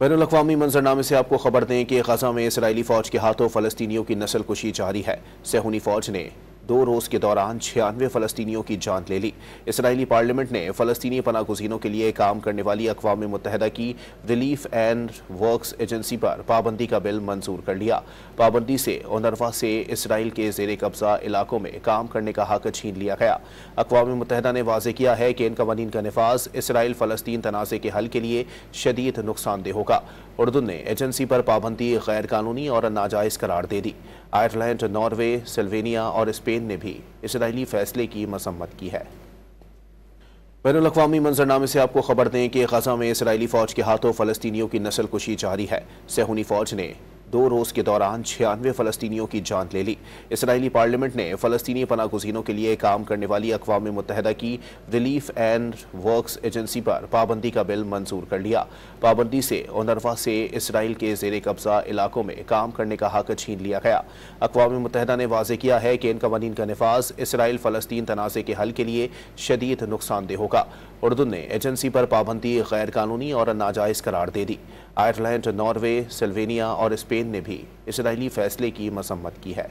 बैनुल-अक़वामी मंजरनामे से आपको खबर दें कि गजा में इसराइली फौज के हाथों फलस्तीनियों की नस्ल कुशी जारी है। सेहूनी फौज ने 2 रोज़ के दौरान 96 फलस्तीनियों की जान ले ली। इसराइली पार्लियामेंट ने फलस्तीनी पनाह गुज़ीनों के लिए काम करने वाली अक़वाम मुत्तहिदा की रिलीफ एंड वर्क्स एजेंसी पर पाबंदी का बिल मंजूर कर लिया। पाबंदी से ओनरवा से इसराइल के ज़ेर कब्ज़ा इलाकों में काम करने का हक़ छीन लिया गया। अक़वाम मुत्तहिदा ने वाज़ेह किया है कि इन कवानीन का नफाज़ इसराइल फ़लस्तीन तनाज़े के हल के लिए शदीद नुकसानदेह होगा। उर्दन ने एजेंसी पर पाबंदी गैर कानूनी और नाजायज़ करार दे दी। आयरलैंड, नॉर्वे, सिल्वेनिया और स्पेन ने भी इसराइली फैसले की मसम्मत की है। बैनुल-अक़वामी मंजरनामे से आपको खबर दें कि गजा में इसराइली फौज के हाथों फलस्तीनियों की नस्ल कुशी जारी है। सेहूनी फौज ने 2 रोज़ के दौरान 96 फलस्तीनियों की जान ले ली। इसराइली पार्लियामेंट ने फलस्तीनी पनाह गुज़ीनों के लिए काम करने वाली अक़वाम मुत्तहिदा की रिलीफ एंड वर्क्स एजेंसी पर पाबंदी का बिल मंजूर कर लिया। पाबंदी से ओनरवा से इसराइल के ज़ेर कब्ज़ा इलाकों में काम करने का हक़ छीन लिया गया। अक़वाम मुत्तहिदा ने वाज़ेह किया है कि इन कवानीन का नफाज़ इसराइल फ़लस्तीन तनाज़े के हल के लिए शदीद नुकसानदेह होगा। उर्दन ने एजेंसी पर पाबंदी गैर कानूनी और नाजायज़ करार दे दी। आयरलैंड, नॉर्वे, सिल्वेनिया और स्पेन ने भी इसराइली फैसले की मसम्मत की है।